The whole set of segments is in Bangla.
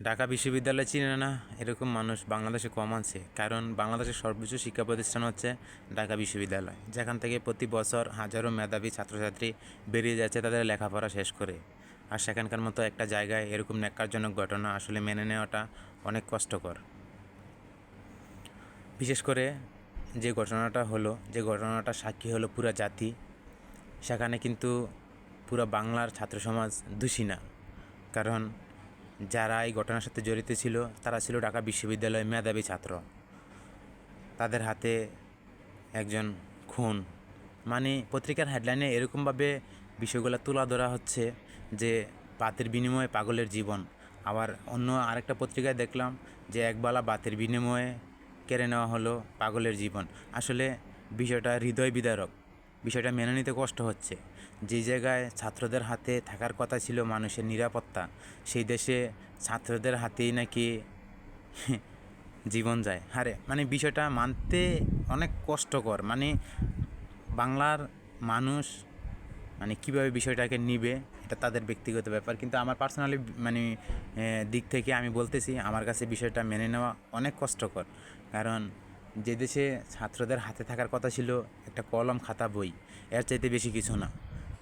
ঢাকা বিশ্ববিদ্যালয় চিনে না এরকম মানুষ বাংলাদেশে কম আছে, কারণ বাংলাদেশের সর্বোচ্চ শিক্ষা প্রতিষ্ঠান হচ্ছে ঢাকা বিশ্ববিদ্যালয়, যেখান থেকে প্রতি বছর হাজারো মেধাবী ছাত্রছাত্রী বেরিয়ে যাচ্ছে তাদের লেখাপড়া শেষ করে। আর সেখানকার মতো একটা জায়গায় এরকম ন্যাক্কারজনক ঘটনা আসলে মেনে নেওয়াটা অনেক কষ্টকর। বিশেষ করে যে ঘটনাটা সাক্ষী হলো পুরা জাতি, সেখানে কিন্তু পুরো বাংলার ছাত্র সমাজ দোষী না। কারণ যারা এই ঘটনার সাথে জড়িত ছিল তারা ছিল ঢাকা বিশ্ববিদ্যালয়ের মেধাবী ছাত্র। তাদের হাতে একজন খুন, মানে পত্রিকার হেডলাইনে এরকমভাবে বিষয়গুলো তুলা ধরা হচ্ছে যে বাতের বিনিময়ে পাগলের জীবন। আবার অন্য আরেকটা পত্রিকায় দেখলাম যে একবেলা বাতের বিনিময়ে কেড়ে নেওয়া হলো পাগলের জীবন। আসলে বিষয়টা হৃদয় বিদারক, বিষয়টা মেনে নিতে কষ্ট হচ্ছে। যে জায়গায় ছাত্রদের হাতে থাকার কথা ছিল মানুষের নিরাপত্তা, সেই দেশে ছাত্রদের হাতেই নাকি জীবন যায়। মানে বিষয়টা মানতে অনেক কষ্টকর। মানে বাংলার মানুষ মানে কীভাবে বিষয়টাকে নিবে এটা তাদের ব্যক্তিগত ব্যাপার, কিন্তু আমার পার্সোনালি মানে দিক থেকে আমি বলতেছি, আমার কাছে বিষয়টা মেনে নেওয়া অনেক কষ্টকর। কারণ যে দেশে ছাত্রদের হাতে থাকার কথা ছিল একটা কলম খাতা বই, এর চাইতে বেশি কিছু না,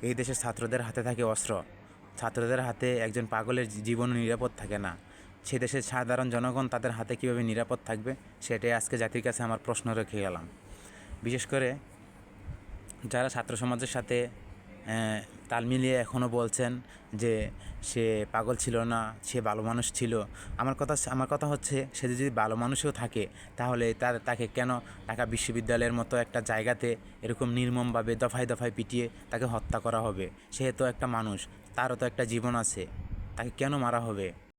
এই দেশের ছাত্রদের হাতে থাকে অস্ত্র। ছাত্রদের হাতে একজন পাগলের জীবন নিরাপদ থাকে না। সে দেশের সাধারণ জনগণ তাদের হাতে কীভাবে নিরাপদ থাকবে, সেটাই আজকে জাতির কাছে আমার প্রশ্ন রেখে গেলাম। বিশেষ করে যারা ছাত্র সমাজের সাথে তাল মিলিয়ে এখনও বলছেন যে সে পাগল ছিল না, সে ভালো মানুষ ছিল। আমার কথা হচ্ছে, সে যদি ভালো মানুষও থাকে তাহলে তাকে কেন ঢাকা বিশ্ববিদ্যালয়ের মতো একটা জায়গাতে এরকম নির্মমভাবে দফায় দফায় পিটিয়ে তাকে হত্যা করা হবে? সে তো একটা মানুষ, তারও তো একটা জীবন আছে, তাকে কেন মারা হবে?